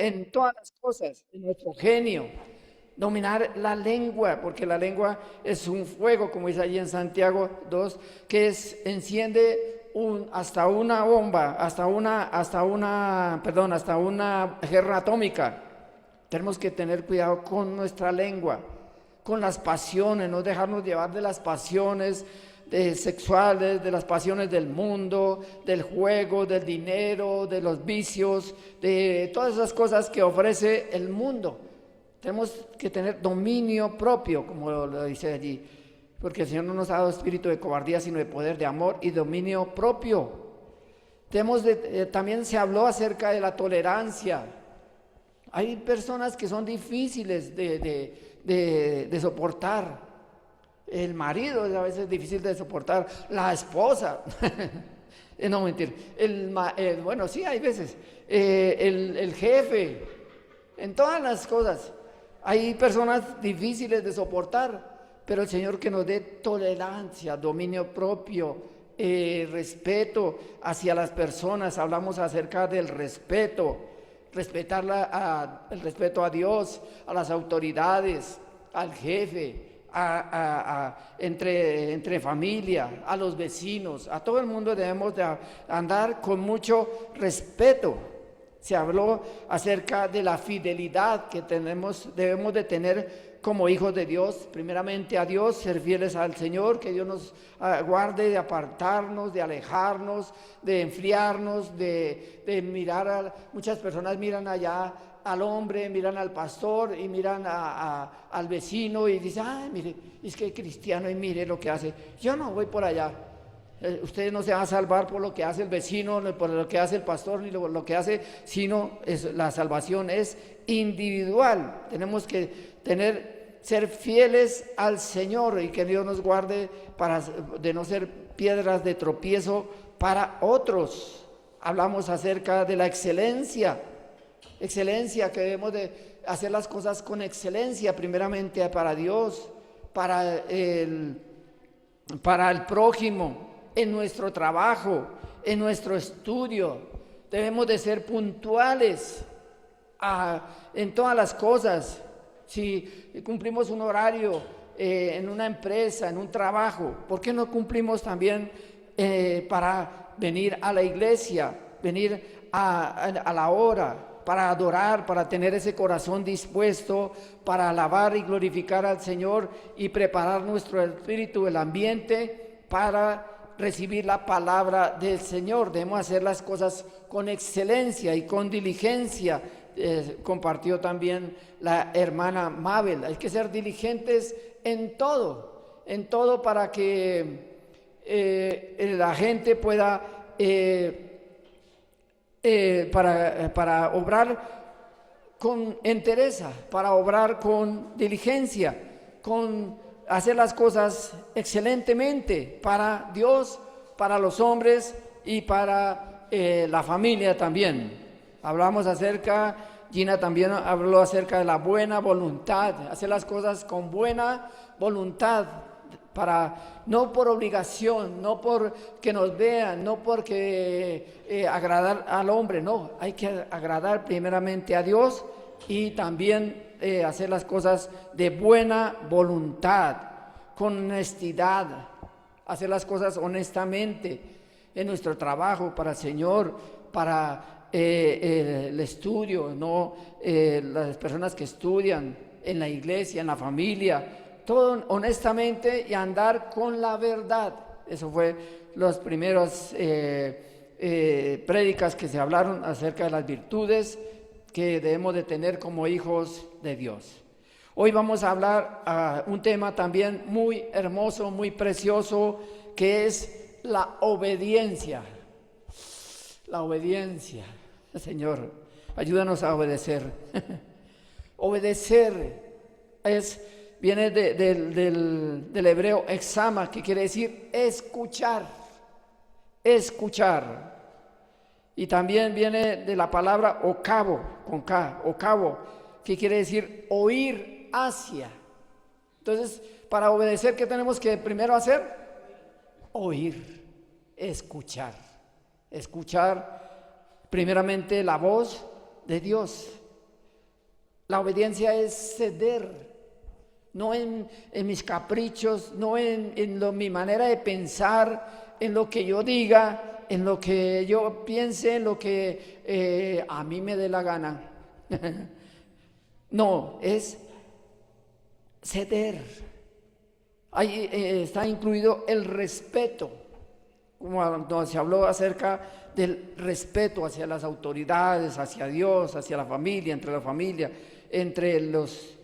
en todas las cosas, en nuestro genio. Dominar la lengua, porque la lengua es un fuego, como dice allí en Santiago 2, que enciende hasta una bomba, hasta una guerra atómica. Tenemos que tener cuidado con nuestra lengua, con las pasiones, no dejarnos llevar de las pasiones sexuales, de las pasiones del mundo, del juego, del dinero, de los vicios, de todas esas cosas que ofrece el mundo. Tenemos que tener dominio propio, como lo dice allí, porque el Señor no nos ha dado espíritu de cobardía, sino de poder, de amor y dominio propio. También se habló acerca de la tolerancia. Hay personas que son difíciles de soportar. El marido es a veces difícil de soportar, la esposa, no mentir, bueno, sí, hay veces, el jefe, en todas las cosas. Hay personas difíciles de soportar, pero el Señor que nos dé tolerancia, dominio propio, respeto hacia las personas. Hablamos acerca del respeto, el respeto a Dios, a las autoridades, al jefe, entre familia, a los vecinos, a todo el mundo debemos de andar con mucho respeto. Se habló acerca de la fidelidad que debemos de tener como hijos de Dios, primeramente a Dios, ser fieles al Señor, que Dios nos guarde de apartarnos, de alejarnos, de enfriarnos, de mirar muchas personas miran allá al hombre, miran al pastor y miran al vecino y dicen, ay, mire, es que es cristiano y mire lo que hace. Yo no voy por allá. Usted no se va a salvar por lo que hace el vecino, ni por lo que hace el pastor, ni por lo que hace, sino la salvación es individual. Tenemos que ser fieles al Señor y que Dios nos guarde de no ser piedras de tropiezo para otros. Hablamos acerca de la excelencia que debemos de hacer las cosas con excelencia, primeramente para Dios, para el prójimo, en nuestro trabajo, en nuestro estudio. Debemos de ser puntuales en todas las cosas. Si cumplimos un horario en una empresa, en un trabajo, ¿por qué no cumplimos también para venir a la iglesia, venir a la hora, para adorar, para tener ese corazón dispuesto, para alabar y glorificar al Señor y preparar nuestro espíritu, el ambiente para recibir la palabra del Señor? Debemos hacer las cosas con excelencia y con diligencia. Compartió también la hermana Mabel. Hay que ser diligentes en todo para que la gente pueda, para obrar con entereza, para obrar con diligencia, hacer las cosas excelentemente para Dios, para los hombres y para la familia también. Gina también habló acerca de la buena voluntad, hacer las cosas con buena voluntad, no por obligación, no por que nos vean, no porque agradar al hombre, no, hay que agradar primeramente a Dios y también hacer las cosas de buena voluntad, con honestidad, hacer las cosas honestamente en nuestro trabajo para el Señor, para el estudio, las personas que estudian en la iglesia, en la familia, todo honestamente y andar con la verdad. Eso fue las primeras prédicas que se hablaron acerca de las virtudes que debemos de tener como hijos de Dios. Hoy vamos a hablar un tema también muy hermoso, muy precioso, que es la obediencia. La obediencia. Señor, ayúdanos a obedecer. Obedecer viene del hebreo exama, que quiere decir escuchar. Y también viene de la palabra ocavo, con K, ocavo, que quiere decir oír hacia. Entonces, para obedecer, ¿qué tenemos que primero hacer? Oír, escuchar primeramente la voz de Dios, La obediencia es ceder, no en mis caprichos, no en mi manera de pensar, en lo que yo diga, en lo que yo piense, en lo que a mí me dé la gana. No, es ceder. Ahí está incluido el respeto, como se habló acerca del respeto hacia las autoridades, hacia Dios, hacia la familia, entre los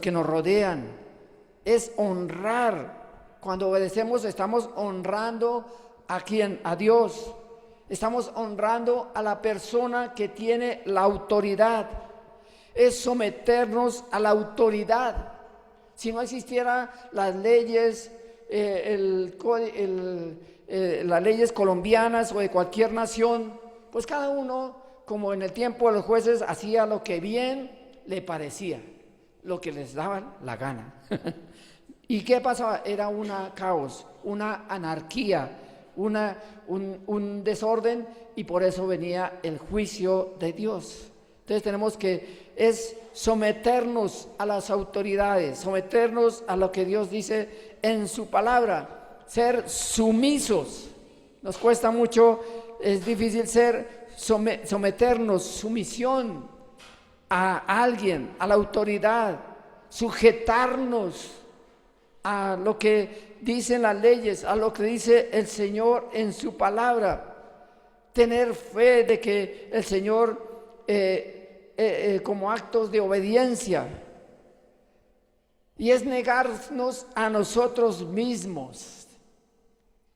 que nos rodean. Es honrar. Cuando obedecemos estamos honrando ¿a quién? A Dios. Estamos honrando a la persona que tiene la autoridad. Es someternos a la autoridad. Si no existieran las leyes, las leyes colombianas o de cualquier nación, pues cada uno, como en el tiempo de los jueces, hacía lo que bien le parecía, lo que les daban la gana. ¿Y qué pasaba? Era un caos, una anarquía, un desorden, y por eso venía el juicio de Dios. Entonces tenemos que someternos a las autoridades, someternos a lo que Dios dice en su palabra, ser sumisos. Nos cuesta mucho, es difícil someternos, sumisión a alguien, a la autoridad, sujetarnos a lo que dicen las leyes, a lo que dice el Señor en su palabra, tener fe de que el Señor como actos de obediencia, y es negarnos a nosotros mismos,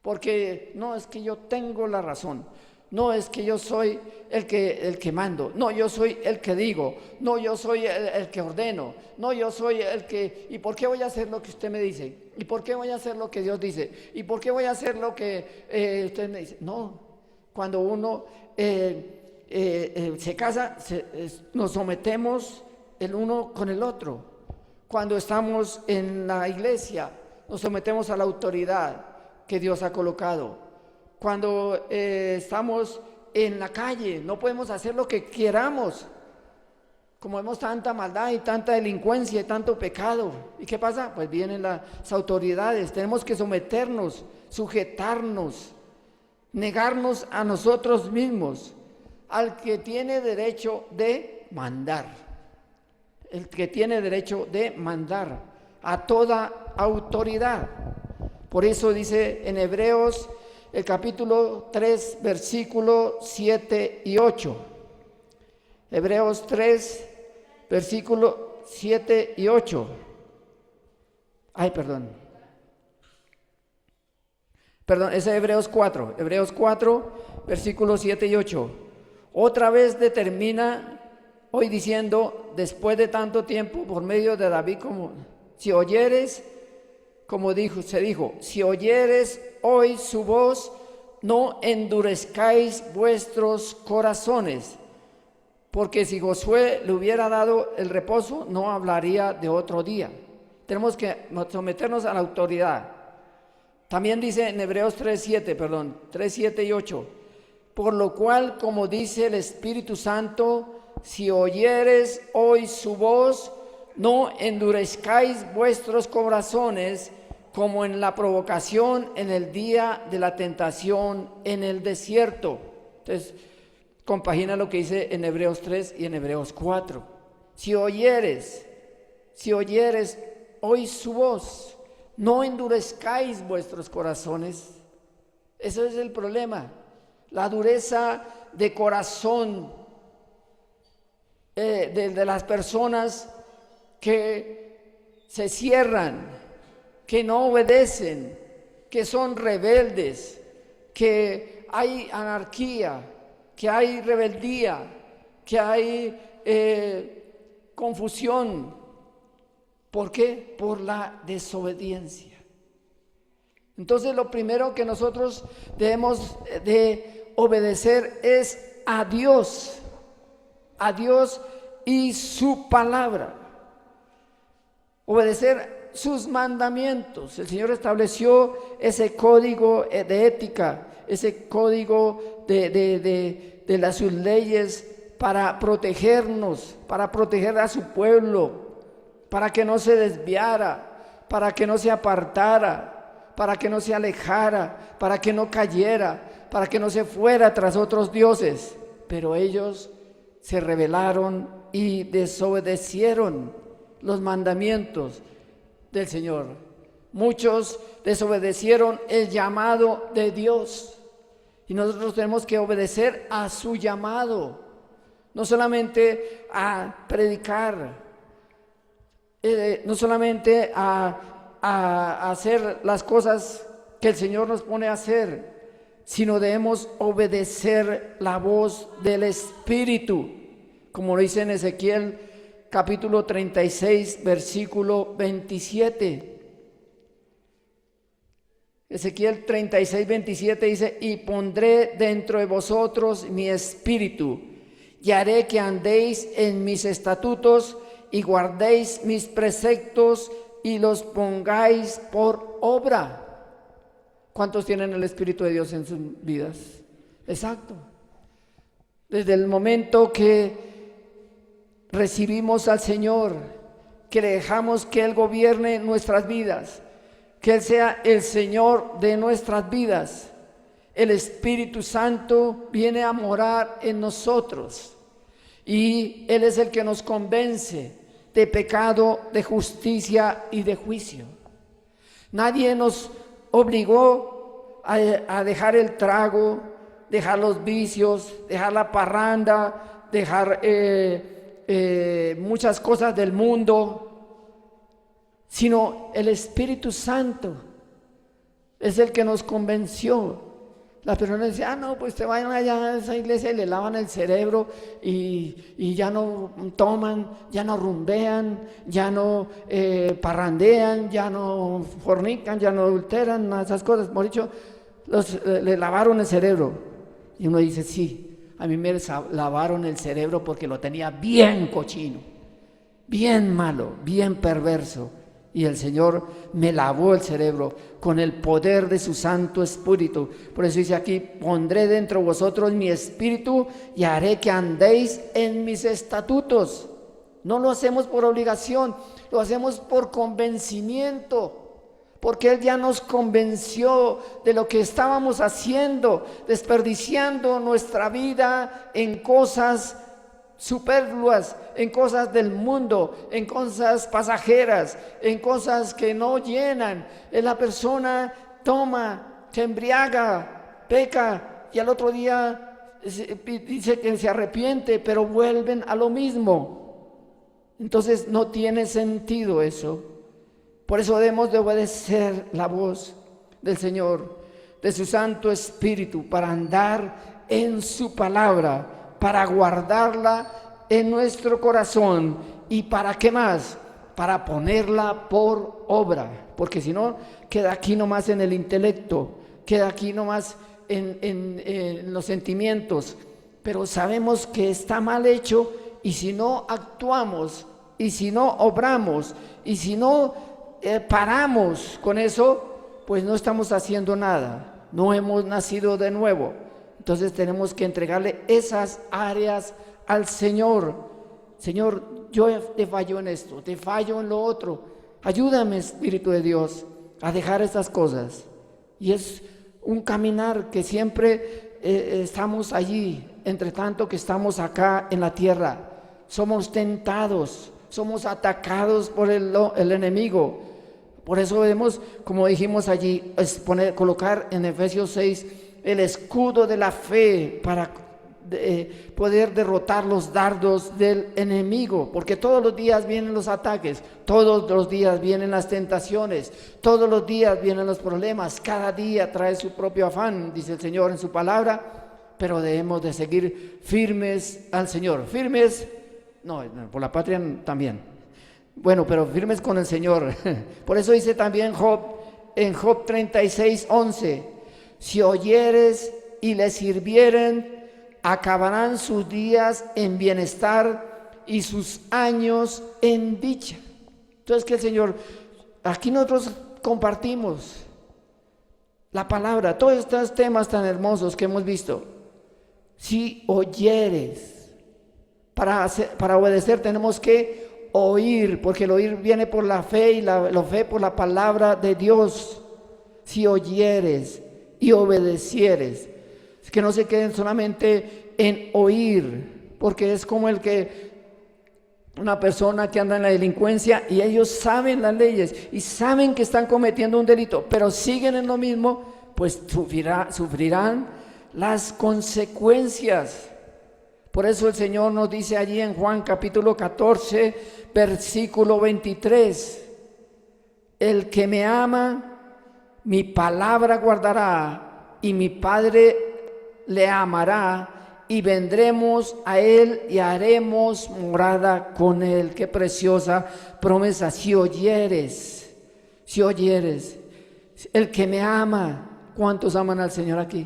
porque no es que yo tengo la razón, no es que yo soy el que mando, no, yo soy el que digo, no, yo soy el que ordeno, no, yo soy el que, ¿y por qué voy a hacer lo que usted me dice? ¿Y por qué voy a hacer lo que Dios dice? ¿Y por qué voy a hacer lo que usted me dice? No, cuando uno se casa, nos sometemos el uno con el otro. Cuando estamos en la iglesia, nos sometemos a la autoridad que Dios ha colocado. Cuando estamos en la calle, no podemos hacer lo que queramos. Como vemos tanta maldad y tanta delincuencia y tanto pecado, ¿y qué pasa? Pues vienen las autoridades. Tenemos que someternos, sujetarnos, negarnos a nosotros mismos, al que tiene derecho de mandar, el que tiene derecho de mandar a toda autoridad. Por eso dice en Hebreos el capítulo 3, versículo 7 y 8. Hebreos 3, versículo 7 y 8. Perdón, es Hebreos 4, versículos 7 y 8. Otra vez determina hoy diciendo, después de tanto tiempo, por medio de David, como si oyeres, como se dijo, si oyeres hoy su voz, no endurezcáis vuestros corazones, porque si Josué le hubiera dado el reposo, no hablaría de otro día. Tenemos que someternos a la autoridad. También dice en Hebreos 3, 7 y 8, por lo cual, como dice el Espíritu Santo, si oyeres hoy su voz, no endurezcáis vuestros corazones como en la provocación en el día de la tentación en el desierto. Entonces, compagina lo que dice en Hebreos 3 y en Hebreos 4. Si oyeres hoy su voz, no endurezcáis vuestros corazones. Ese es el problema. La dureza de corazón de las personas que se cierran, que no obedecen, que son rebeldes, que hay anarquía, que hay rebeldía, que hay confusión. ¿Por qué? Por la desobediencia. Entonces lo primero que nosotros debemos de obedecer es a Dios y su palabra, obedecer sus mandamientos. El Señor estableció ese código de ética, ese código de sus leyes para protegernos, para proteger a su pueblo, para que no se desviara, para que no se apartara, para que no se alejara, para que no cayera, para que no se fuera tras otros dioses. Pero ellos se rebelaron y desobedecieron los mandamientos del Señor. Muchos desobedecieron el llamado de Dios y nosotros tenemos que obedecer a su llamado, no solamente a predicar, no solamente a hacer las cosas que el Señor nos pone a hacer, sino debemos obedecer la voz del Espíritu, como lo dice en Ezequiel capítulo 36, versículo 27. Ezequiel 36, 27 dice: y pondré dentro de vosotros mi espíritu, y haré que andéis en mis estatutos, y guardéis mis preceptos, y los pongáis por obra. ¿Cuántos tienen el Espíritu de Dios en sus vidas? Exacto. Desde el momento que recibimos al Señor, que le dejamos que Él gobierne nuestras vidas, que Él sea el Señor de nuestras vidas, el Espíritu Santo viene a morar en nosotros y Él es el que nos convence de pecado, de justicia y de juicio. Nadie nos obligó a dejar el trago, dejar los vicios, dejar la parranda, dejar muchas cosas del mundo, sino el Espíritu Santo es el que nos convenció. La persona decía: no, pues te vayan allá a esa iglesia y le lavan el cerebro y ya no toman, ya no rumbean, ya no parrandean, ya no fornican, ya no adulteran, nada de esas cosas. Por dicho, le lavaron el cerebro. Y uno dice: sí, a mí me lavaron el cerebro porque lo tenía bien cochino, bien malo, bien perverso. Y el Señor me lavó el cerebro con el poder de su Santo Espíritu. Por eso dice aquí: pondré dentro de vosotros mi espíritu y haré que andéis en mis estatutos. No lo hacemos por obligación, lo hacemos por convencimiento, porque Él ya nos convenció de lo que estábamos haciendo, desperdiciando nuestra vida en cosas superfluas, en cosas del mundo, en cosas pasajeras, en cosas que no llenan. La persona toma, se embriaga, peca y al otro día dice que se arrepiente, pero vuelven a lo mismo. Entonces no tiene sentido eso. Por eso debemos de obedecer la voz del Señor, de su Santo Espíritu, para andar en su palabra, para guardarla en nuestro corazón. ¿Y para qué más? Para ponerla por obra, porque si no, queda aquí nomás en el intelecto, queda aquí nomás en los sentimientos, pero sabemos que está mal hecho, y si no actuamos, y si no obramos, y si no paramos con eso, pues no estamos haciendo nada, no hemos nacido de nuevo. Entonces tenemos que entregarle esas áreas al Señor. Señor, yo te fallo en esto, te fallo en lo otro. Ayúdame, Espíritu de Dios, a dejar estas cosas. Y es un caminar que siempre estamos allí, entre tanto que estamos acá en la tierra. Somos tentados, somos atacados por el enemigo. Por eso debemos, como dijimos allí, colocar en Efesios 6 el escudo de la fe para poder derrotar los dardos del enemigo, porque todos los días vienen los ataques, todos los días vienen las tentaciones, todos los días vienen los problemas, cada día trae su propio afán, dice el Señor en su palabra, pero debemos de seguir firmes al Señor, firmes, no, por la patria también, bueno, pero firmes con el Señor. Por eso dice también Job, en Job 36, 11, si oyeres y le sirvieren, acabarán sus días en bienestar y sus años en dicha. Entonces, que el Señor, aquí nosotros compartimos la palabra, todos estos temas tan hermosos que hemos visto. Si oyeres, Para obedecer tenemos que oír, porque el oír viene por la fe y la fe por la palabra de Dios. Si oyeres y obedecieres, que no se queden solamente en oír, porque es como una persona que anda en la delincuencia y ellos saben las leyes y saben que están cometiendo un delito, pero siguen en lo mismo, pues sufrirán las consecuencias. Por eso el Señor nos dice allí en Juan capítulo 14, versículo 23, el que me ama, mi palabra guardará, y mi Padre le amará, y vendremos a él y haremos morada con él. Qué preciosa promesa. Si oyeres, el que me ama. ¿Cuántos aman al Señor aquí?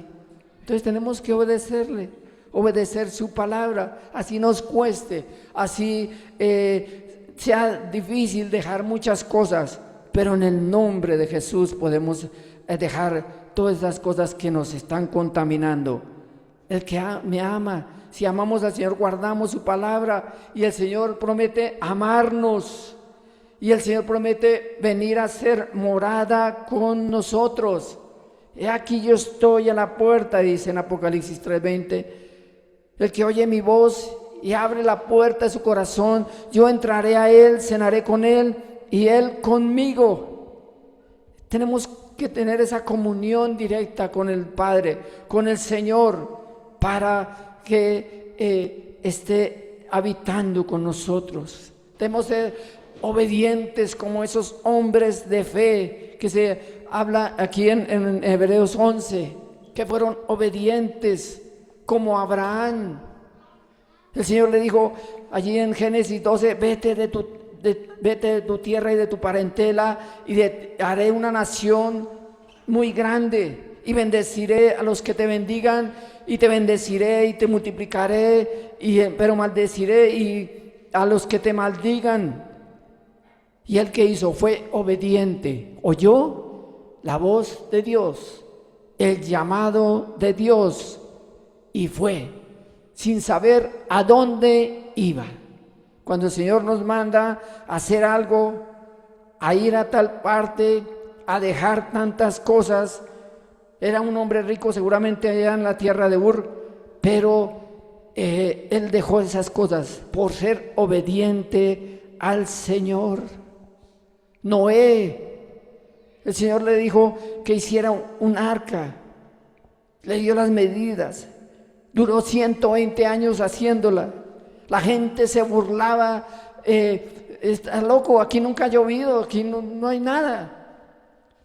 Entonces tenemos que obedecerle, obedecer su palabra, así nos cueste, así sea difícil dejar muchas cosas, pero en el nombre de Jesús podemos dejar todas esas cosas que nos están contaminando. El que me ama, si amamos al Señor, guardamos su palabra, y el Señor promete amarnos, y el Señor promete venir a ser morada con nosotros. He aquí yo estoy a la puerta, dice en Apocalipsis 3:20. El que oye mi voz y abre la puerta de su corazón, yo entraré a él, cenaré con él y él conmigo. Tenemos que tener esa comunión directa con el Padre, con el Señor, para que esté habitando con nosotros. Debemos ser obedientes como esos hombres de fe que se habla aquí en Hebreos 11, que fueron obedientes como Abraham. El Señor le dijo allí en Génesis 12, vete de tu tierra y de tu parentela, y haré una nación muy grande, y bendeciré a los que te bendigan, y te bendeciré y te multiplicaré, pero maldeciré y a los que te maldigan. Y el que hizo fue obediente, oyó la voz de Dios, el llamado de Dios, y fue, sin saber a dónde iba. Cuando el Señor nos manda a hacer algo, a ir a tal parte, a dejar tantas cosas, era un hombre rico seguramente allá en la tierra de Ur, pero él dejó esas cosas por ser obediente al Señor. Noé, el Señor le dijo que hiciera un arca, le dio las medidas, duró 120 años haciéndola. La gente se burlaba, está loco, aquí nunca ha llovido, aquí no hay nada.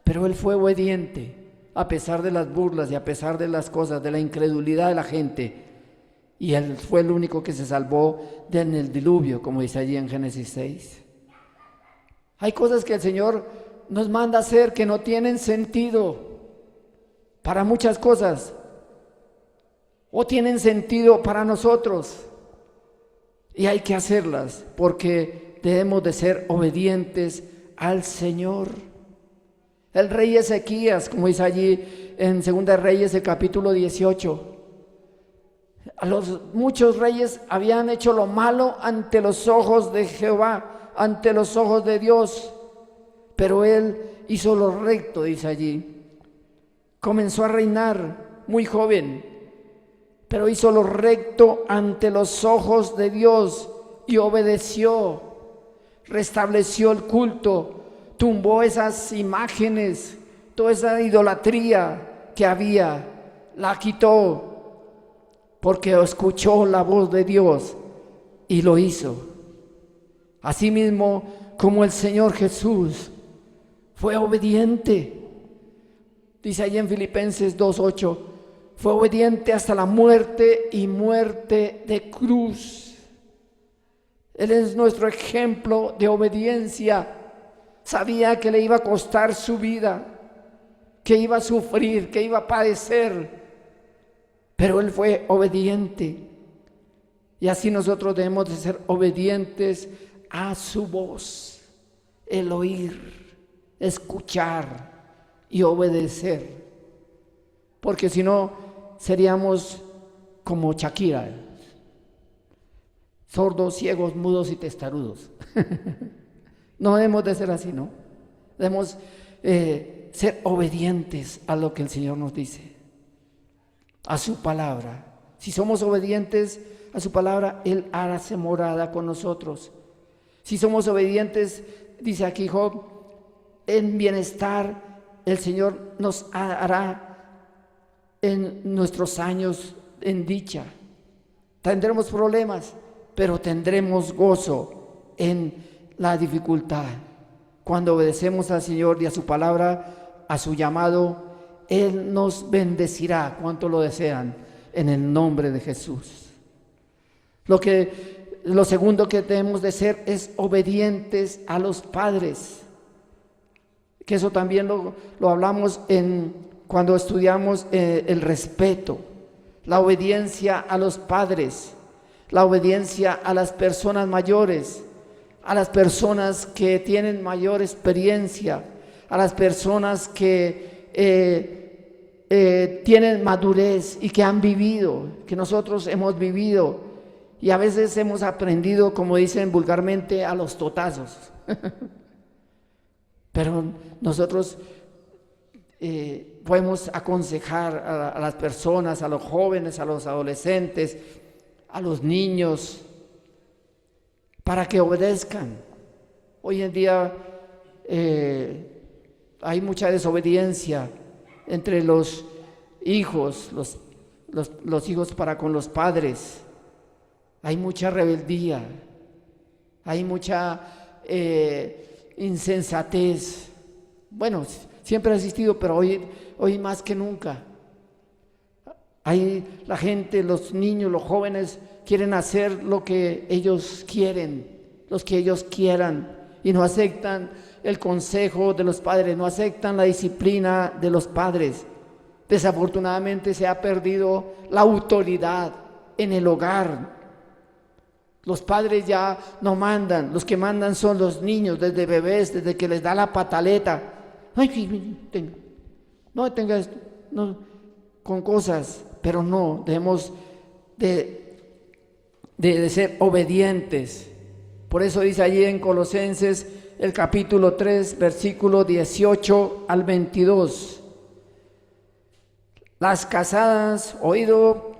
Pero él fue obediente, a pesar de las burlas y a pesar de las cosas, de la incredulidad de la gente. Y él fue el único que se salvó en el diluvio, como dice allí en Génesis 6. Hay cosas que el Señor nos manda a hacer que no tienen sentido para muchas cosas, o tienen sentido para nosotros, y hay que hacerlas porque debemos de ser obedientes al Señor. El rey Ezequías, como dice allí en 2 Reyes, el capítulo 18, muchos reyes habían hecho lo malo ante los ojos de Jehová, ante los ojos de Dios, pero él hizo lo recto, dice allí. Comenzó a reinar muy joven, pero hizo lo recto ante los ojos de Dios y obedeció, restableció el culto, tumbó esas imágenes, toda esa idolatría que había, la quitó, porque escuchó la voz de Dios y lo hizo. Asimismo, como el Señor Jesús fue obediente, dice allí en Filipenses 2:8, fue obediente hasta la muerte y muerte de cruz. Él es nuestro ejemplo de obediencia. Sabía que le iba a costar su vida, que iba a sufrir, que iba a padecer, pero él fue obediente. Y así nosotros debemos de ser obedientes a su voz, el oír, escuchar y obedecer, porque si no seríamos como Shakira. sordos, ciegos, mudos y testarudos. No debemos de ser así, ¿no? Debemos ser obedientes a lo que el Señor nos dice, a su palabra. Si somos obedientes a su palabra, Él hará morada con nosotros. Si somos obedientes, dice aquí Job, en bienestar, el Señor nos hará en nuestros años en dicha. Tendremos problemas, pero tendremos gozo en la dificultad. Cuando obedecemos al Señor y a su palabra, a su llamado, Él nos bendecirá, cuanto lo desean, en el nombre de Jesús. Lo segundo que debemos de ser es obedientes a los padres, que eso también lo hablamos cuando estudiamos el respeto, la obediencia a los padres, la obediencia a las personas mayores, a las personas que tienen mayor experiencia, a las personas que tienen madurez y que han vivido, que nosotros hemos vivido. Y a veces hemos aprendido, como dicen vulgarmente, a los totazos. Pero nosotros podemos aconsejar a las personas, a los jóvenes, a los adolescentes, a los niños, para que obedezcan. Hoy en día hay mucha desobediencia entre los hijos, los hijos para con los padres. Hay mucha rebeldía, hay mucha insensatez. Bueno, siempre ha existido, pero hoy más que nunca. La gente, los niños, los jóvenes quieren hacer lo que ellos quieren, los que ellos quieran, y no aceptan el consejo de los padres, no aceptan la disciplina de los padres. Desafortunadamente se ha perdido la autoridad en el hogar. Los padres ya no mandan, los que mandan son los niños, desde bebés, desde que les da la pataleta. Ay, no tenga esto, no, con cosas, pero no, debemos de ser obedientes. Por eso dice allí en Colosenses, el capítulo 3, versículo 18 al 22. Las casadas, oído,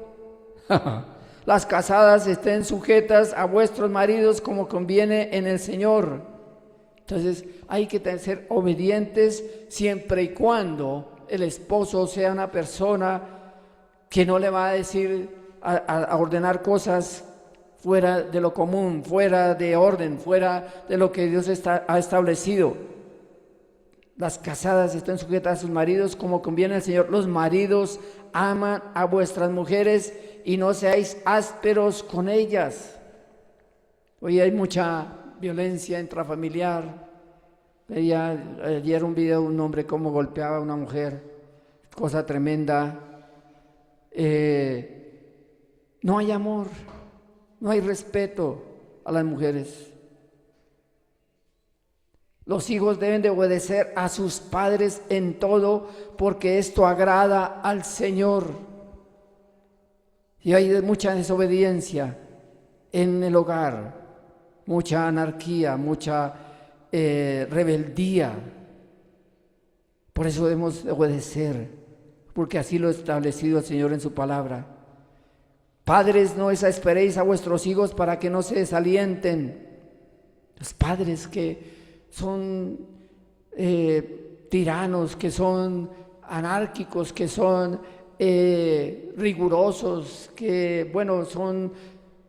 las casadas estén sujetas a vuestros maridos como conviene en el Señor. Entonces hay que ser obedientes siempre y cuando el esposo sea una persona que no le va a decir, a ordenar cosas fuera de lo común, fuera de orden, fuera de lo que Dios ha establecido. Las casadas estén sujetas a sus maridos como conviene al Señor. Los maridos aman a vuestras mujeres y no seáis ásperos con ellas. Hoy hay mucha violencia intrafamiliar. Veía ayer un video de un hombre cómo golpeaba a una mujer, cosa tremenda. No hay amor, no hay respeto a las mujeres. Los hijos deben de obedecer a sus padres en todo, porque esto agrada al Señor. Y hay mucha desobediencia en el hogar, mucha anarquía, mucha rebeldía. Por eso debemos obedecer, porque así lo ha establecido el Señor en su palabra. Padres, no desesperéis a vuestros hijos para que no se desalienten. Los padres que son tiranos, que son anárquicos, que son rigurosos, que son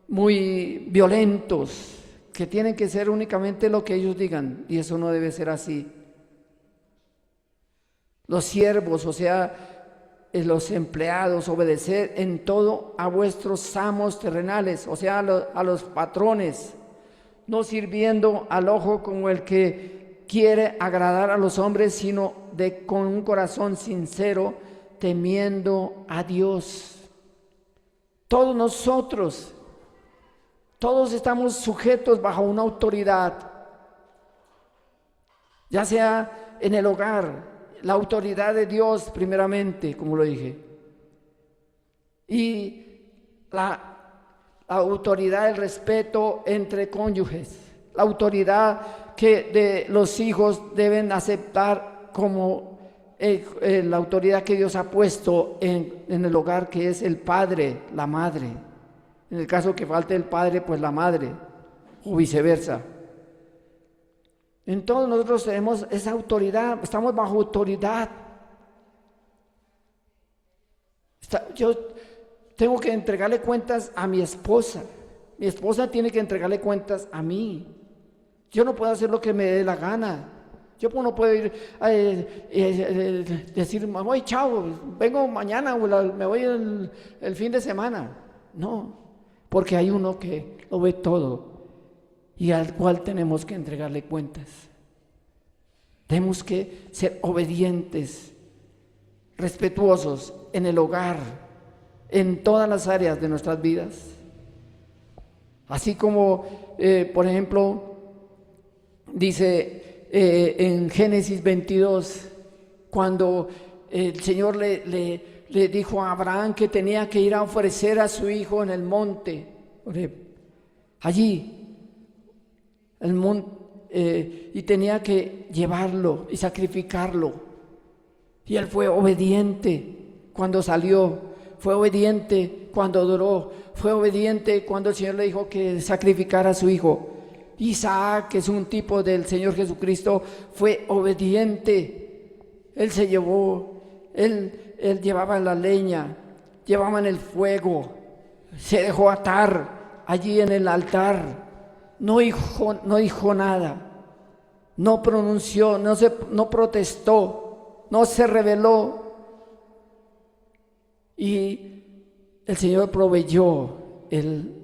muy violentos, que tienen que ser únicamente lo que ellos digan, y eso no debe ser así. Los siervos, o sea, los empleados, obedecer en todo a vuestros amos terrenales, o sea, a los patrones, no sirviendo al ojo como el que quiere agradar a los hombres, sino con un corazón sincero, temiendo a Dios. Todos nosotros, todos estamos sujetos bajo una autoridad, ya sea en el hogar, la autoridad de Dios primeramente, como lo dije, y la la autoridad, el respeto entre cónyuges, la autoridad que de los hijos deben aceptar como la autoridad que Dios ha puesto en el hogar, que es el padre, la madre. En el caso que falte el padre, pues la madre, o viceversa. Entonces nosotros tenemos esa autoridad, estamos bajo autoridad. Yo tengo que entregarle cuentas a mi esposa tiene que entregarle cuentas a mí. Yo no puedo hacer lo que me dé la gana. Yo no puedo ir a decir, voy, chao, vengo mañana o me voy el fin de semana. No, porque hay uno que lo ve todo y al cual tenemos que entregarle cuentas. Tenemos que ser obedientes, respetuosos en el hogar, en todas las áreas de nuestras vidas. Así como, por ejemplo, dice en Génesis 22, cuando el Señor le dijo a Abraham que tenía que ir a ofrecer a su hijo en el monte, allí, el monte, y tenía que llevarlo y sacrificarlo. Y él fue obediente cuando salió, fue obediente cuando adoró, fue obediente cuando el Señor le dijo que sacrificara a su hijo. Isaac, que es un tipo del Señor Jesucristo, fue obediente. Él se llevó, él llevaba la leña, llevaban el fuego, se dejó atar allí en el altar, no dijo nada, no pronunció, no protestó, no se rebeló. Y el Señor proveyó el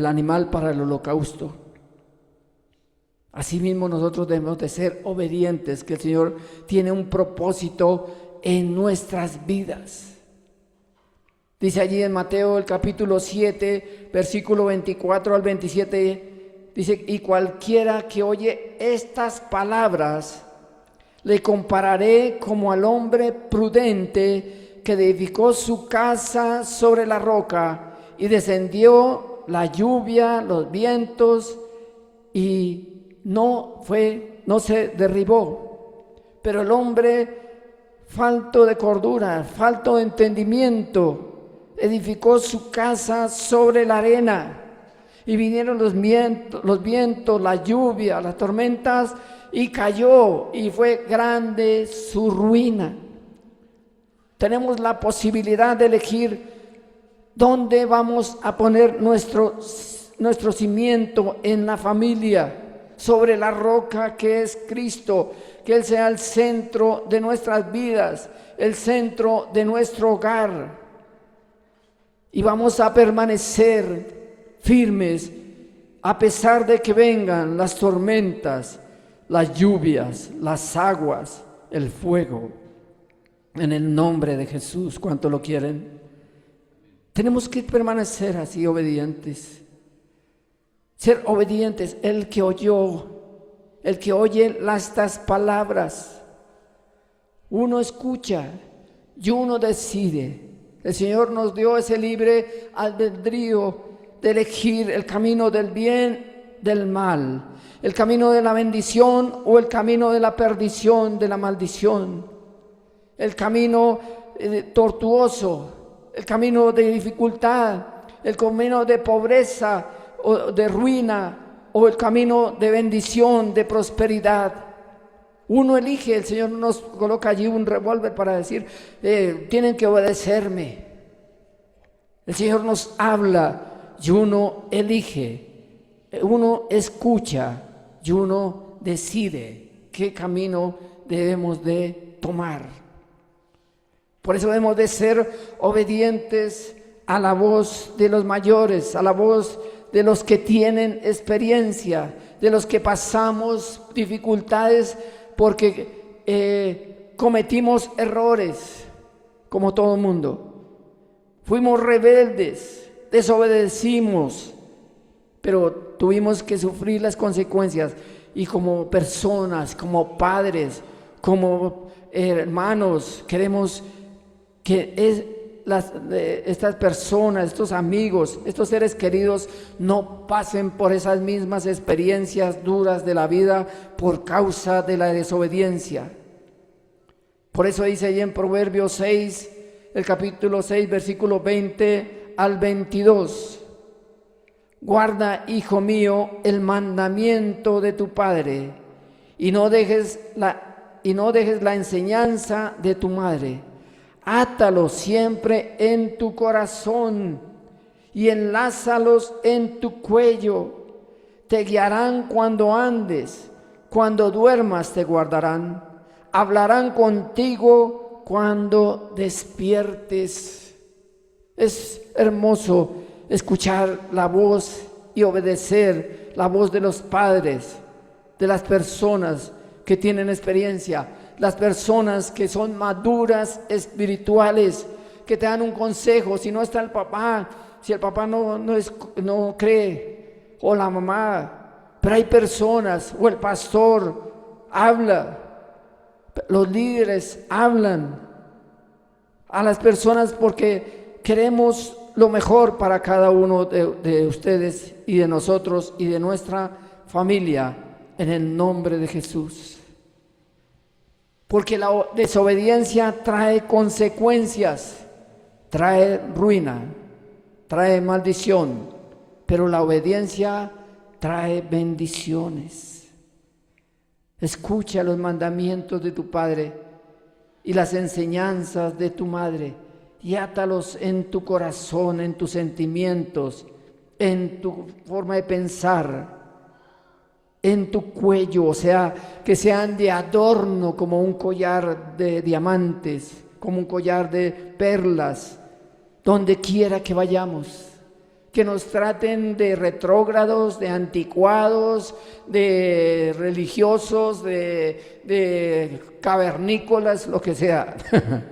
animal para el holocausto. Asimismo nosotros debemos de ser obedientes, que el Señor tiene un propósito en nuestras vidas. Dice allí en Mateo el capítulo 7, versículo 24 al 27, dice, y cualquiera que oye estas palabras, le compararé como al hombre prudente que edificó su casa sobre la roca, y descendió la lluvia, los vientos, y no se derribó. Pero el hombre, falto de cordura, falto de entendimiento, edificó su casa sobre la arena, y vinieron los vientos, la lluvia, las tormentas, y cayó, y fue grande su ruina. Tenemos la posibilidad de elegir dónde vamos a poner nuestro cimiento en la familia, sobre la roca que es Cristo, que Él sea el centro de nuestras vidas, el centro de nuestro hogar. Y vamos a permanecer firmes a pesar de que vengan las tormentas, las lluvias, las aguas, el fuego, en el nombre de Jesús. ¿Cuánto lo quieren? Tenemos que permanecer así, obedientes. Ser obedientes. El que oye estas palabras, uno escucha y uno decide. El Señor nos dio ese libre albedrío de elegir el camino del bien, del mal, el camino de la bendición o el camino de la perdición, de la maldición, el camino tortuoso, el camino de dificultad, el camino de pobreza o de ruina, o el camino de bendición, de prosperidad. Uno elige. El Señor nos coloca allí un revólver para decir, tienen que obedecerme. El Señor nos habla y uno elige, uno escucha y uno decide qué camino debemos de tomar. Por eso debemos de ser obedientes a la voz de los mayores, a la voz de los que tienen experiencia, de los que pasamos dificultades porque cometimos errores, como todo el mundo. Fuimos rebeldes, desobedecimos, pero tuvimos que sufrir las consecuencias. Y como personas, como padres, como hermanos, queremos que estas personas, estos amigos, estos seres queridos no pasen por esas mismas experiencias duras de la vida por causa de la desobediencia. Por eso dice ahí en Proverbios 6, el capítulo 6, versículo 20 al 22. Guarda, hijo mío, el mandamiento de tu padre, y no dejes la enseñanza de tu madre. Átalo siempre en tu corazón y enlázalos en tu cuello. Te guiarán cuando andes, cuando duermas te guardarán. Hablarán contigo cuando despiertes. Es hermoso escuchar la voz y obedecer la voz de los padres, de las personas que tienen experiencia, las personas que son maduras espirituales, que te dan un consejo. Si no está el papá, si el papá no cree, o la mamá, pero hay personas, o el pastor habla, los líderes hablan a las personas porque queremos lo mejor para cada uno de ustedes y de nosotros y de nuestra familia, en el nombre de Jesús. Porque la desobediencia trae consecuencias, trae ruina, trae maldición, pero la obediencia trae bendiciones. Escucha los mandamientos de tu padre y las enseñanzas de tu madre, y átalos en tu corazón, en tus sentimientos, en tu forma de pensar, en tu cuello, o sea, que sean de adorno como un collar de diamantes, como un collar de perlas, donde quiera que vayamos. Que nos traten de retrógrados, de anticuados, de religiosos, de cavernícolas, lo que sea,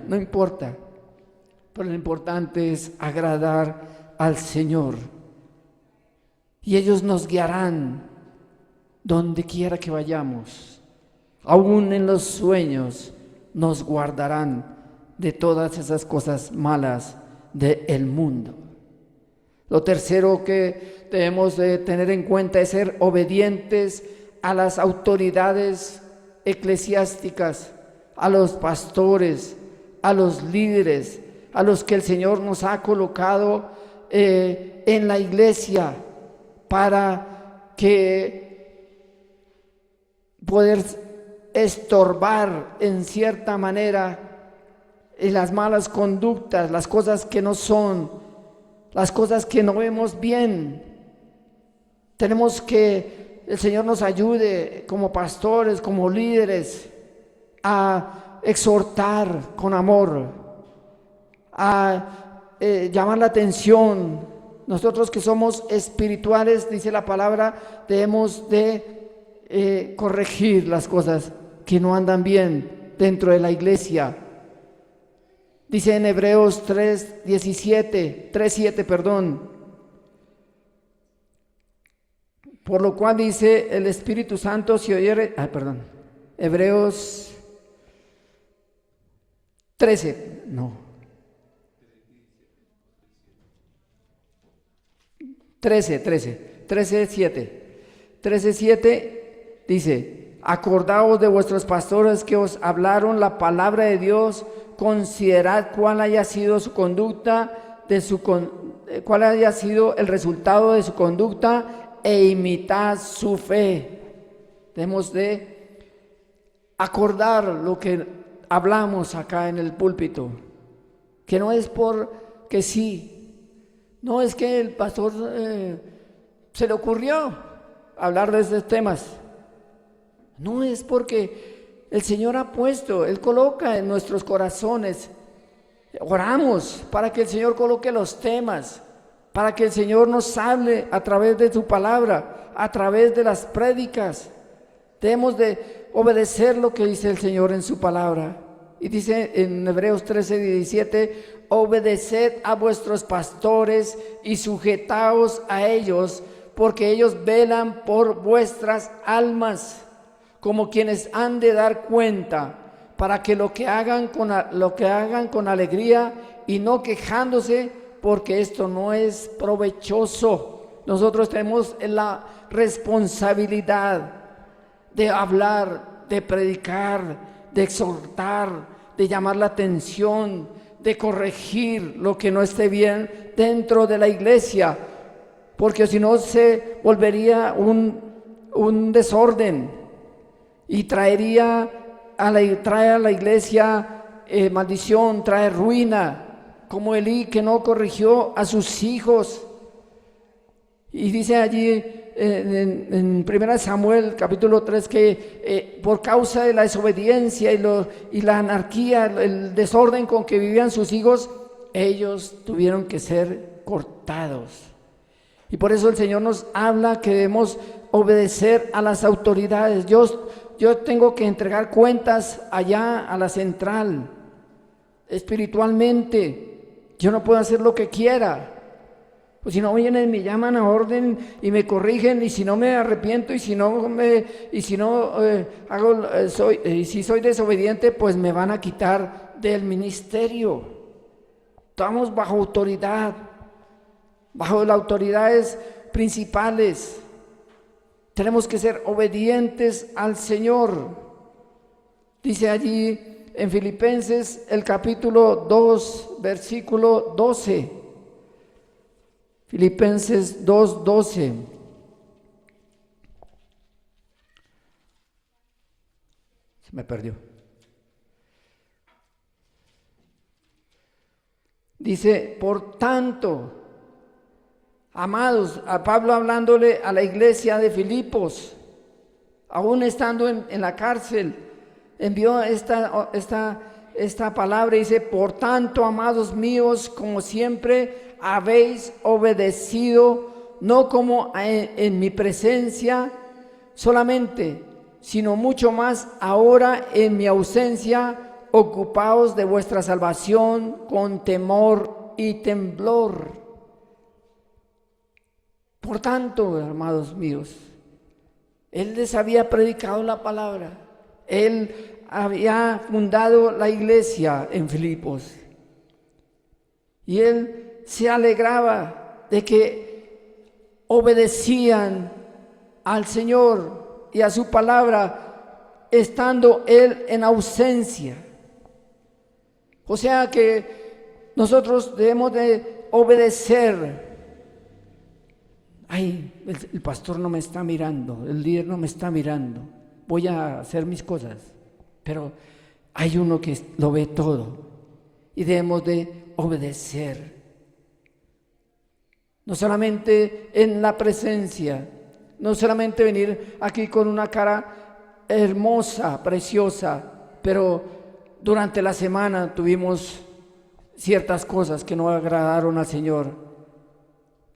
no importa. Pero lo importante es agradar al Señor. Y ellos nos guiarán donde quiera que vayamos. Aún en los sueños nos guardarán de todas esas cosas malas del mundo. Lo tercero que debemos de tener en cuenta es ser obedientes a las autoridades eclesiásticas, a los pastores, a los líderes, a los que el Señor nos ha colocado en la iglesia para que poder estorbar en cierta manera en las malas conductas, las cosas que no son, las cosas que no vemos bien. Tenemos que el Señor nos ayude como pastores, como líderes, a exhortar con amor, a llamar la atención. Nosotros que somos espirituales, dice la palabra, debemos de corregir las cosas que no andan bien dentro de la iglesia. Dice en Hebreos 3:7, por lo cual dice el Espíritu Santo, si oyere, Hebreos 13, no. 13:7 dice: acordaos de vuestros pastores que os hablaron la palabra de Dios, considerad cuál haya sido su conducta, cuál haya sido el resultado de su conducta, e imitad su fe. Debemos de acordar lo que hablamos acá en el púlpito, que no es porque sí. No es que el pastor se le ocurrió hablar de estos temas. No es porque el Señor ha puesto, Él coloca en nuestros corazones. Oramos para que el Señor coloque los temas, para que el Señor nos hable a través de su palabra, a través de las prédicas. Debemos de obedecer lo que dice el Señor en su palabra. Y dice en Hebreos 13:17: obedeced a vuestros pastores y sujetaos a ellos, porque ellos velan por vuestras almas, como quienes han de dar cuenta, para que lo que hagan con alegría y no quejándose, porque esto no es provechoso. Nosotros tenemos la responsabilidad de hablar, de predicar, de exhortar, de llamar la atención, de corregir lo que no esté bien dentro de la iglesia, porque si no se volvería un desorden y trae a la iglesia maldición, trae ruina, como Elí, que no corrigió a sus hijos. Y dice allí en 1 Samuel capítulo 3 que por causa de la desobediencia y la anarquía, el desorden con que vivían sus hijos, ellos tuvieron que ser cortados. Y por eso el Señor nos habla que debemos obedecer a las autoridades. Yo tengo que entregar cuentas allá a la central, espiritualmente. Yo no puedo hacer lo que quiera. Pues si no vienen, me llaman a orden y me corrigen, y si no me arrepiento, y si soy desobediente, pues me van a quitar del ministerio. Estamos bajo autoridad, bajo las autoridades principales. Tenemos que ser obedientes al Señor. Dice allí en Filipenses el capítulo 2, versículo 12. Filipenses 2:12. Se me perdió. Dice, por tanto, amados, a Pablo hablándole a la iglesia de Filipos, aún estando en la cárcel, envió esta palabra y dice, por tanto, amados míos, como siempre habéis obedecido, no como en mi presencia solamente, sino mucho más ahora en mi ausencia, ocupaos de vuestra salvación con temor y temblor. Por tanto, amados míos, Él les había predicado la palabra, Él había fundado la iglesia en Filipos, y Él se alegraba de que obedecían al Señor y a su palabra, estando Él en ausencia. O sea que nosotros debemos de obedecer. Ay, el pastor no me está mirando, el líder no me está mirando, voy a hacer mis cosas. Pero hay uno que lo ve todo y debemos de obedecer. No solamente en la presencia, no solamente venir aquí con una cara hermosa, preciosa, pero durante la semana tuvimos ciertas cosas que no agradaron al Señor.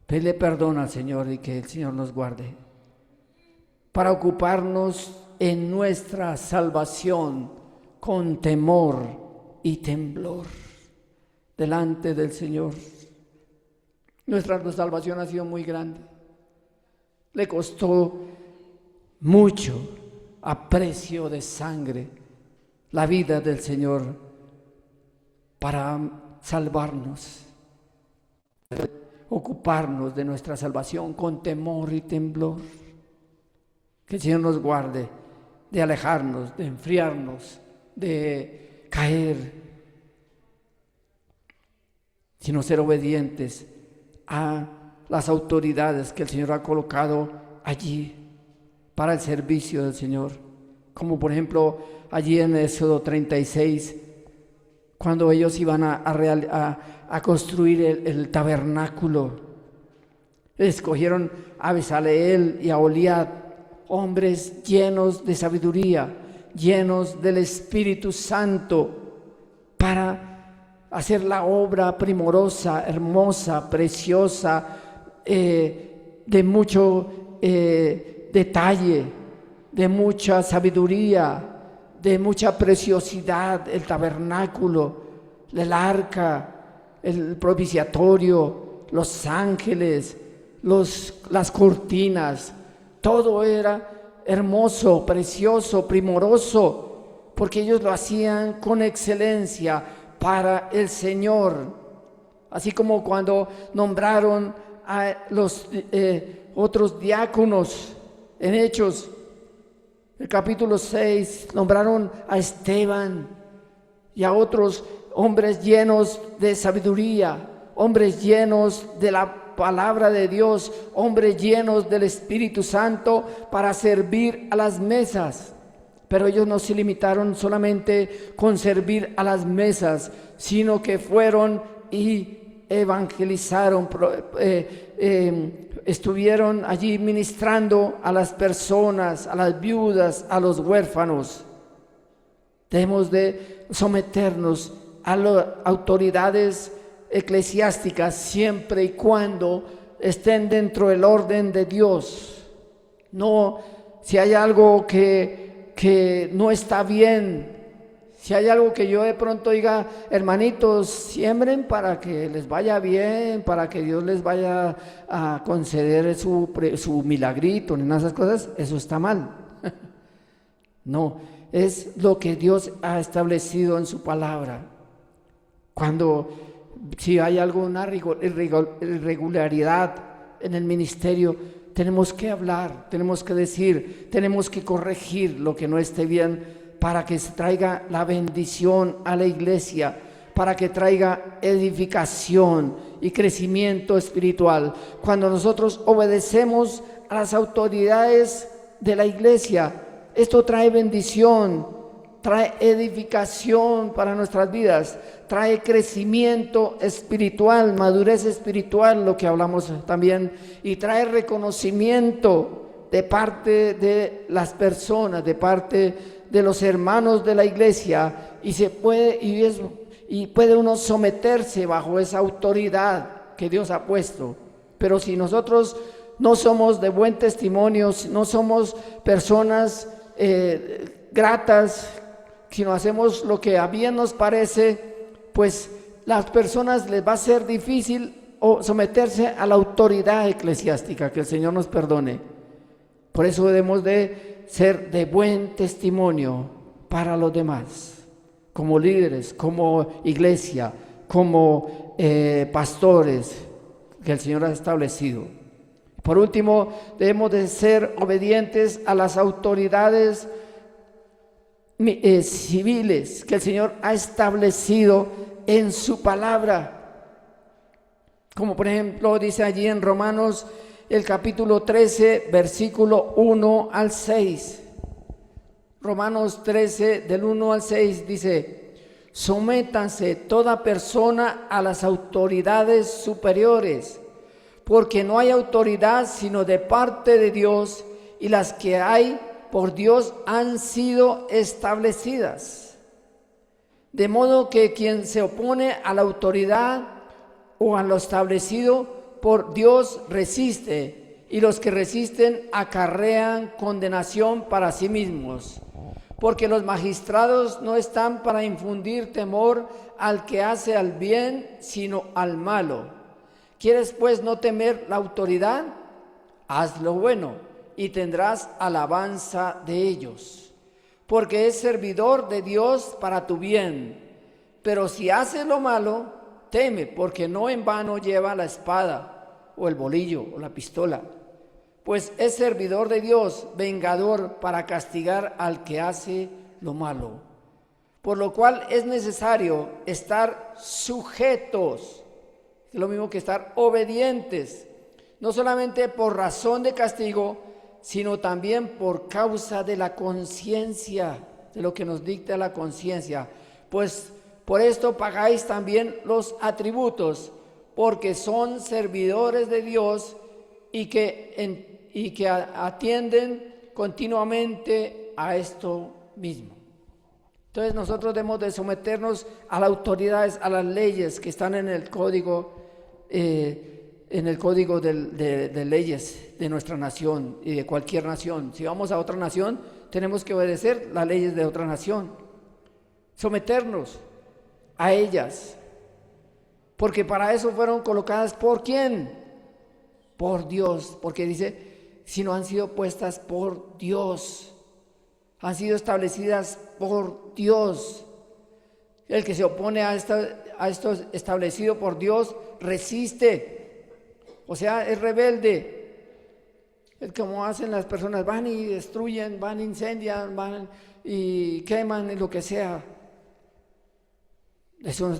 Pídele perdón al Señor y que el Señor nos guarde para ocuparnos en nuestra salvación con temor y temblor delante del Señor. Nuestra salvación ha sido muy grande. Le costó mucho a precio de sangre la vida del Señor para salvarnos, ocuparnos de nuestra salvación con temor y temblor. Que el Señor nos guarde de alejarnos, de enfriarnos, de caer, sino ser obedientes a las autoridades que el Señor ha colocado allí para el servicio del Señor. Como por ejemplo allí en Éxodo 36, cuando ellos iban a construir el tabernáculo, escogieron a Bezaleel y a Oholiab, hombres llenos de sabiduría, llenos del Espíritu Santo, para hacer la obra primorosa, hermosa, preciosa, de mucho detalle, de mucha sabiduría, de mucha preciosidad, el tabernáculo, el arca, el propiciatorio, los ángeles, las cortinas, todo era hermoso, precioso, primoroso, porque ellos lo hacían con excelencia para el Señor. Así como cuando nombraron a los otros diáconos en Hechos, el capítulo 6, nombraron a Esteban y a otros hombres llenos de sabiduría, hombres llenos de la palabra de Dios, hombres llenos del Espíritu Santo para servir a las mesas. Pero ellos no se limitaron solamente con servir a las mesas, sino que fueron y evangelizaron, estuvieron allí ministrando a las personas, a las viudas, a los huérfanos. Debemos de someternos a las autoridades eclesiásticas siempre y cuando estén dentro del orden de Dios. No, si hay algo que no está bien, si hay algo que yo de pronto diga, hermanitos, siembren para que les vaya bien, para que Dios les vaya a conceder su milagrito, ni nada de esas cosas, eso está mal. No, es lo que Dios ha establecido en su palabra. Si hay alguna irregularidad en el ministerio, tenemos que hablar, tenemos que decir, tenemos que corregir lo que no esté bien, para que se traiga la bendición a la iglesia, para que traiga edificación y crecimiento espiritual. Cuando nosotros obedecemos a las autoridades de la iglesia, esto trae bendición, trae edificación para nuestras vidas, trae crecimiento espiritual, madurez espiritual, lo que hablamos también, y trae reconocimiento de parte de las personas, de parte de los hermanos de la iglesia, y puede uno someterse bajo esa autoridad que Dios ha puesto. Pero si nosotros no somos de buen testimonio, no somos personas gratas, si no hacemos lo que a bien nos parece, pues las personas les va a ser difícil someterse a la autoridad eclesiástica. Que el Señor nos perdone. Por eso debemos de ser de buen testimonio para los demás, como líderes, como iglesia, como pastores que el Señor ha establecido. Por último, debemos de ser obedientes a las autoridades civiles que el Señor ha establecido en su palabra, como por ejemplo dice allí en Romanos el capítulo 13, versículo 1 al 6. Romanos 13, del 1 al 6 dice: sométanse toda persona a las autoridades superiores, porque no hay autoridad sino de parte de Dios, y las que hay por Dios han sido establecidas. De modo que quien se opone a la autoridad o a lo establecido por Dios resiste, y los que resisten acarrean condenación para sí mismos. Porque los magistrados no están para infundir temor al que hace al bien, sino al malo. ¿Quieres pues no temer la autoridad? Haz lo bueno y tendrás alabanza de ellos, porque es servidor de Dios para tu bien. Pero si haces lo malo, teme, porque no en vano lleva la espada o el bolillo o la pistola, pues es servidor de Dios, vengador para castigar al que hace lo malo. Por lo cual es necesario estar sujetos, es lo mismo que estar obedientes, no solamente por razón de castigo, sino también por causa de la conciencia, de lo que nos dicta la conciencia. Pues por esto pagáis también los atributos, porque son servidores de Dios y que atienden continuamente a esto mismo. Entonces nosotros debemos de someternos a las autoridades, a las leyes que están en el código de leyes de nuestra nación y de cualquier nación. Si vamos a otra nación, tenemos que obedecer las leyes de otra nación, someternos a ellas, porque para eso fueron colocadas. ¿Por quién? Por Dios, porque dice, si no han sido puestas por Dios, han sido establecidas por Dios. El que se opone a esto establecido por Dios resiste, o sea, es rebelde. El como hacen las personas, van y destruyen, van e incendian, van y queman y lo que sea. Eso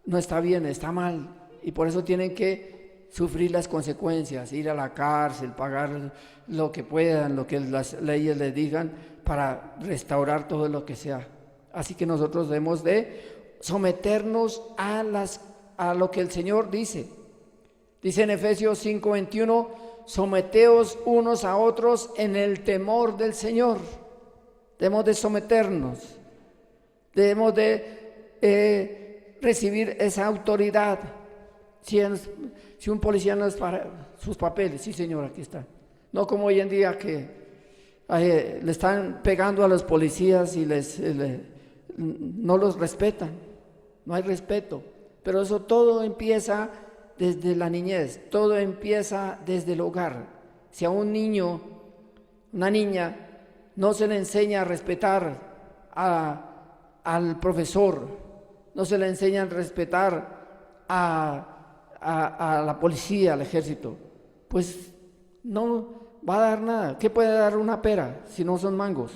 no está bien, está mal, y por eso tienen que sufrir las consecuencias, ir a la cárcel, pagar lo que puedan, lo que las leyes les digan, para restaurar todo lo que sea. Así que nosotros debemos de someternos a lo que el Señor dice. Dice en Efesios 5:21, someteos unos a otros en el temor del Señor. Debemos de someternos, debemos de recibir esa autoridad. Si un policía no es para sus papeles, sí señor, aquí está. No como hoy en día que le están pegando a los policías y no los respetan, no hay respeto. Pero eso todo empieza desde la niñez, todo empieza desde el hogar. Si a un niño, una niña, no se le enseña a respetar al profesor, no se le enseña a respetar a la policía, al ejército, pues no va a dar nada. ¿Qué puede dar una pera si no son mangos?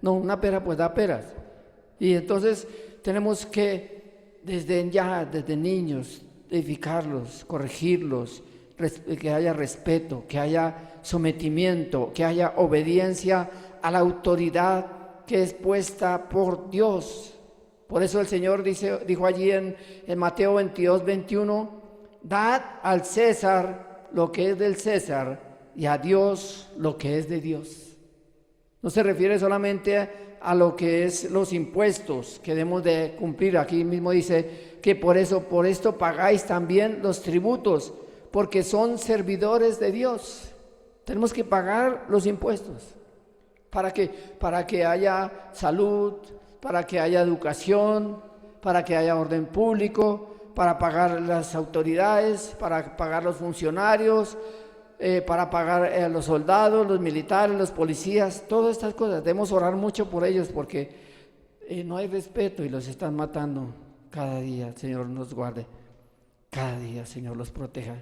No, una pera pues da peras. Y entonces tenemos que desde niños edificarlos, corregirlos, que haya respeto, que haya sometimiento, que haya obediencia a la autoridad que es puesta por Dios. Por eso el Señor dijo allí en Mateo 22:21, dad al César lo que es del César y a Dios lo que es de Dios. No se refiere solamente a lo que es los impuestos que debemos de cumplir. Aquí mismo dice que por esto pagáis también los tributos, porque son servidores de Dios. Tenemos que pagar los impuestos para que haya salud, para que haya educación, para que haya orden público, para pagar las autoridades, para pagar los funcionarios, para pagar a los soldados, los militares, los policías, todas estas cosas. Debemos orar mucho por ellos porque no hay respeto y los están matando cada día. Señor nos guarde, cada día Señor los proteja.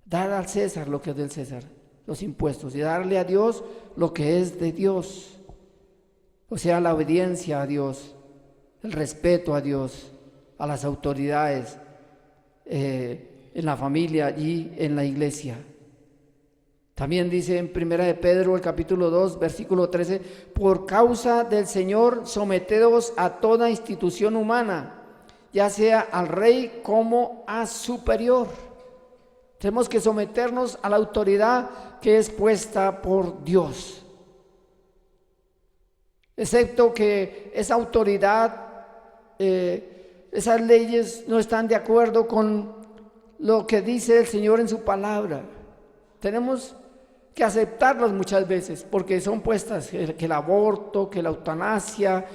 Dar al César lo que es del César, los impuestos, y darle a Dios lo que es de Dios. O sea, la obediencia a Dios, el respeto a Dios, a las autoridades, en la familia y en la iglesia. También dice en 1 de Pedro, el capítulo 2, versículo 13, por causa del Señor, someteos a toda institución humana, ya sea al rey como a superior. Tenemos que someternos a la autoridad que es puesta por Dios. Excepto que esa autoridad, esas leyes no están de acuerdo con lo que dice el Señor en su palabra. Tenemos que aceptarlas muchas veces porque son puestas, que el aborto, que la eutanasia,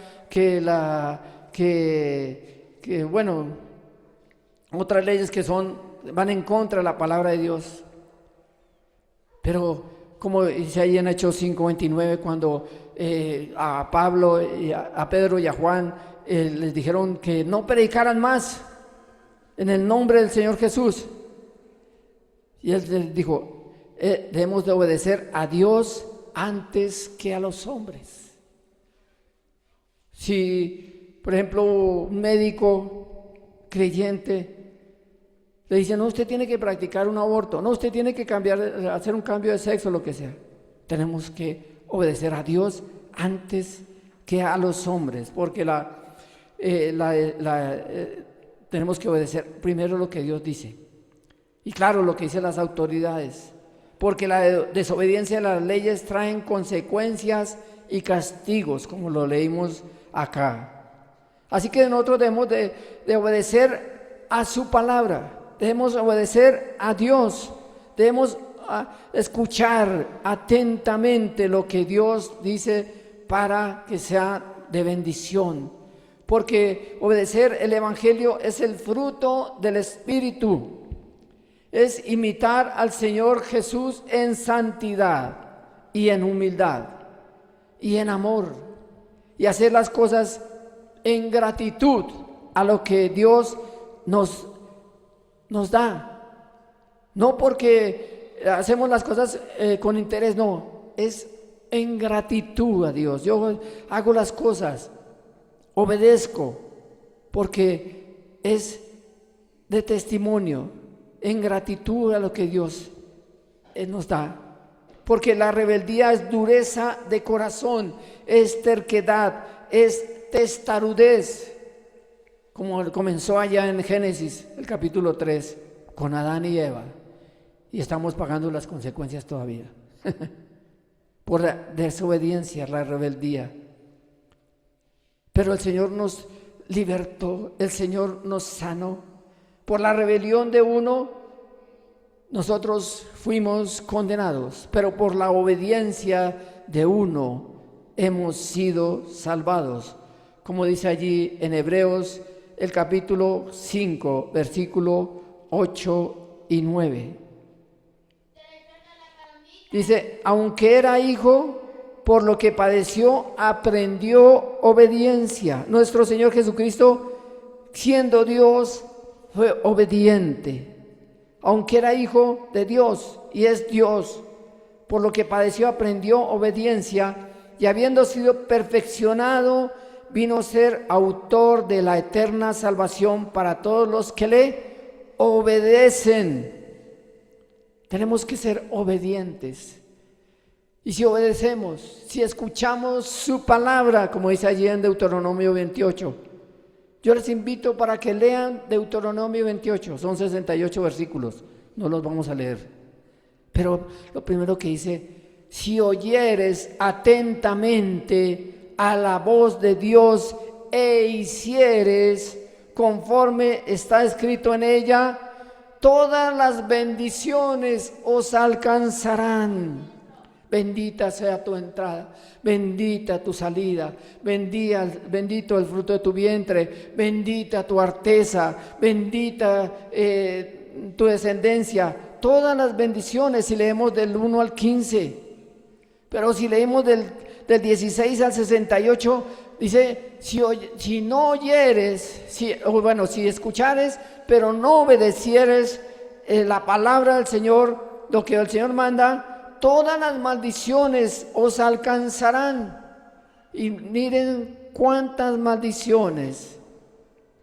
bueno, otras leyes que van en contra de la palabra de Dios. Pero como dice ahí en Hechos 5:29, cuando a Pablo, a Pedro y a Juan les dijeron que no predicaran más en el nombre del Señor Jesús, y él les dijo, debemos de obedecer a Dios antes que a los hombres. Si, por ejemplo, un médico creyente le dice, no, usted tiene que practicar un aborto, no, usted tiene que hacer un cambio de sexo, lo que sea, tenemos que obedecer a Dios antes que a los hombres, porque tenemos que obedecer primero lo que Dios dice, y claro, lo que dicen las autoridades, porque la desobediencia a las leyes traen consecuencias y castigos, como lo leímos acá. Así que nosotros debemos de obedecer a su palabra, debemos obedecer a Dios, debemos escuchar atentamente lo que Dios dice para que sea de bendición, porque obedecer el Evangelio es el fruto del Espíritu. Es imitar al Señor Jesús en santidad y en humildad y en amor, y hacer las cosas en gratitud a lo que Dios nos da. No porque hacemos las cosas con interés, no, es en gratitud a Dios. Yo hago las cosas, obedezco, porque es de testimonio, en gratitud a lo que Dios nos da. Porque la rebeldía es dureza de corazón, es terquedad, es testarudez, como comenzó allá en Génesis, el capítulo 3, con Adán y Eva. Y estamos pagando las consecuencias todavía por la desobediencia, la rebeldía. Pero el Señor nos libertó, el Señor nos sanó. Por la rebelión de uno, nosotros fuimos condenados, pero por la obediencia de uno hemos sido salvados. Como dice allí en Hebreos, el capítulo 5, versículo 8 y 9. Dice, aunque era hijo, por lo que padeció, aprendió obediencia. Nuestro Señor Jesucristo, siendo Dios, fue obediente. Aunque era hijo de Dios y es Dios, por lo que padeció, aprendió obediencia, y habiendo sido perfeccionado, vino a ser autor de la eterna salvación para todos los que le obedecen. Tenemos que ser obedientes. Y si obedecemos, si escuchamos su palabra, como dice allí en Deuteronomio 28, yo les invito para que lean Deuteronomio 28, son 68 versículos, no los vamos a leer. Pero lo primero que dice, si oyeres atentamente a la voz de Dios e hicieres conforme está escrito en ella, todas las bendiciones os alcanzarán. Bendita sea tu entrada, bendita tu salida, bendito el fruto de tu vientre, bendita tu arteza, bendita tu descendencia. Todas las bendiciones, si leemos del 1 al 15, pero si leemos del 16 al 68, dice, si no oyeres, si escuchares, pero no obedecieres la palabra del Señor, lo que el Señor manda, todas las maldiciones os alcanzarán. Y miren cuántas maldiciones,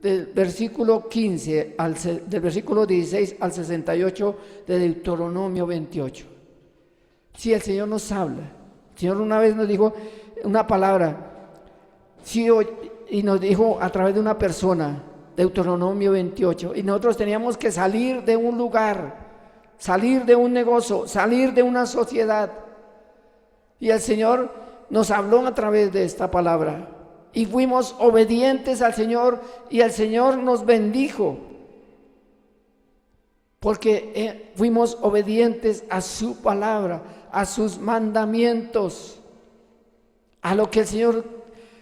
del versículo 15, del versículo 16 al 68 de Deuteronomio 28. Si el Señor nos habla, el Señor una vez nos dijo una palabra, y nos dijo a través de una persona, Deuteronomio 28, y nosotros teníamos que salir de un lugar, salir de un negocio, salir de una sociedad, y el Señor nos habló a través de esta palabra, y fuimos obedientes al Señor, y el Señor nos bendijo, porque fuimos obedientes a su palabra, a sus mandamientos, a lo que el Señor,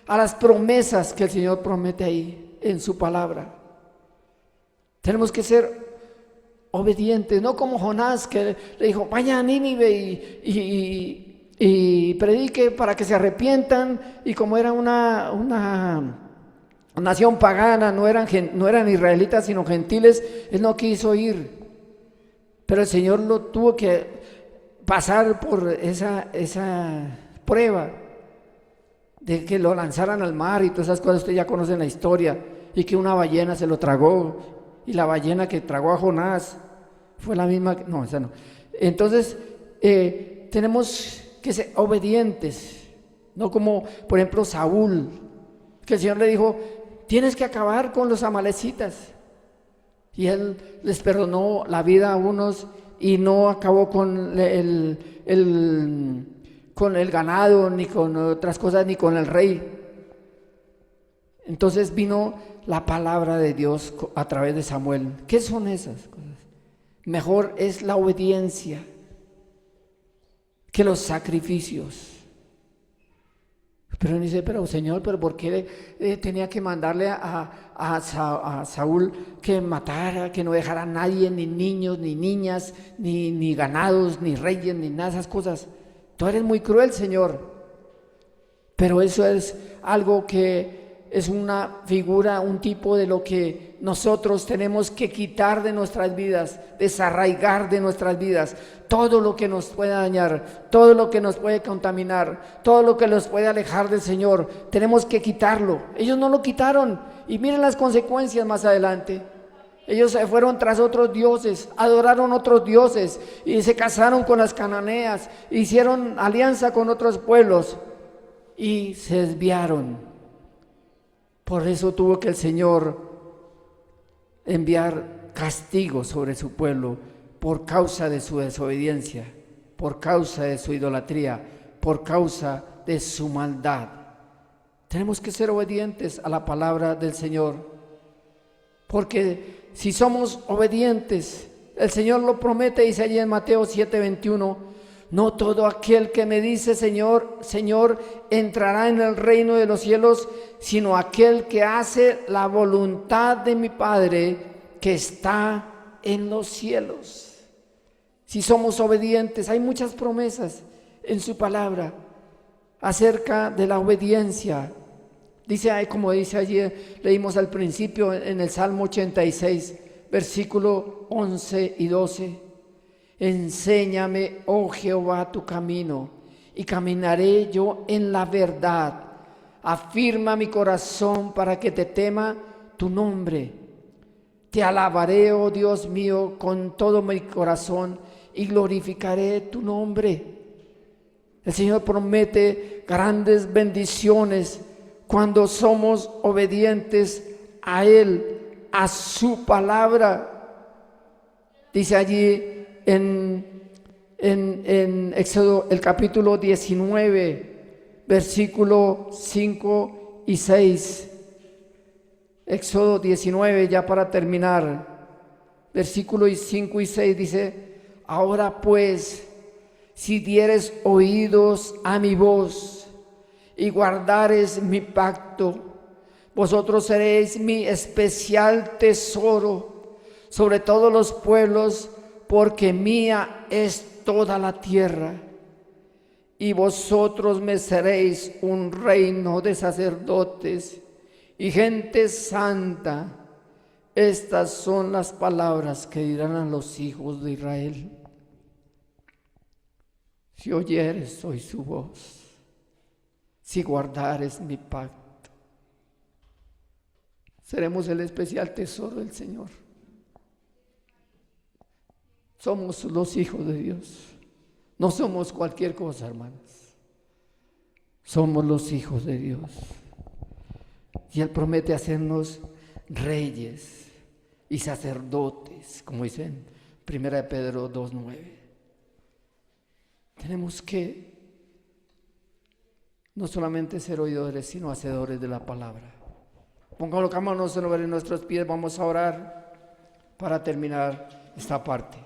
a las promesas que el Señor promete ahí en su palabra. Tenemos que ser obedientes, no como Jonás, que le dijo, vaya a Nínive y predique para que se arrepientan, y como era una nación pagana, no eran israelitas sino gentiles, él no quiso ir, pero el Señor lo tuvo que pasar por esa prueba de que lo lanzaran al mar y todas esas cosas. Ustedes ya conocen la historia, y que una ballena se lo tragó, y la ballena que tragó a Jonás fue la misma, no, esa no. Entonces tenemos que ser obedientes, no como por ejemplo Saúl, que el Señor le dijo, tienes que acabar con los amalecitas, y él les perdonó la vida a unos y no acabó con el ganado, ni con otras cosas, ni con el rey. Entonces vino la palabra de Dios a través de Samuel. ¿Qué son esas cosas? Mejor es la obediencia que los sacrificios. Pero dice, pero Señor, ¿pero por qué tenía que mandarle a Saúl que matara, que no dejara a nadie, ni niños, ni niñas, ni ganados, ni reyes, ni nada de esas cosas? Tú eres muy cruel, Señor. Pero eso es algo que es una figura, un tipo de lo que nosotros tenemos que quitar de nuestras vidas, desarraigar de nuestras vidas, todo lo que nos puede dañar, todo lo que nos puede contaminar, todo lo que nos puede alejar del Señor, tenemos que quitarlo. Ellos no lo quitaron y miren las consecuencias más adelante. Ellos se fueron tras otros dioses, adoraron otros dioses y se casaron con las cananeas, hicieron alianza con otros pueblos y se desviaron. Por eso tuvo que el Señor enviar castigo sobre su pueblo por causa de su desobediencia, por causa de su idolatría, por causa de su maldad. Tenemos que ser obedientes a la palabra del Señor, porque si somos obedientes, el Señor lo promete, dice allí en Mateo 7:21, no todo aquel que me dice Señor, Señor, entrará en el reino de los cielos, sino aquel que hace la voluntad de mi Padre que está en los cielos. Si somos obedientes, hay muchas promesas en su palabra acerca de la obediencia. Dice, como dice allí, leímos al principio en el Salmo 86, versículo 11 y 12. Enséñame, oh Jehová, tu camino, y caminaré yo en la verdad. Afirma mi corazón para que te tema tu nombre. Te alabaré, oh Dios mío, con todo mi corazón, y glorificaré tu nombre. El Señor promete grandes bendiciones cuando somos obedientes a Él, a su palabra. Dice allí en Éxodo, el capítulo 19, versículo 5 y 6. Éxodo 19, ya para terminar, versículos 5 y 6 dice, ahora pues, si dieres oídos a mi voz, y guardares mi pacto, vosotros seréis mi especial tesoro sobre todos los pueblos, porque mía es toda la tierra, y vosotros me seréis un reino de sacerdotes y gente santa. Estas son las palabras que dirán a los hijos de Israel. Si oyeres hoy su voz, si guardares mi pacto, seremos el especial tesoro del Señor. Somos los hijos de Dios. No somos cualquier cosa, hermanos. Somos los hijos de Dios. Y Él promete hacernos reyes y sacerdotes, como dice en 1 Pedro 2:9. Tenemos que no solamente ser oidores, sino hacedores de la palabra. Colocámonos en nuestros pies, vamos a orar para terminar esta parte.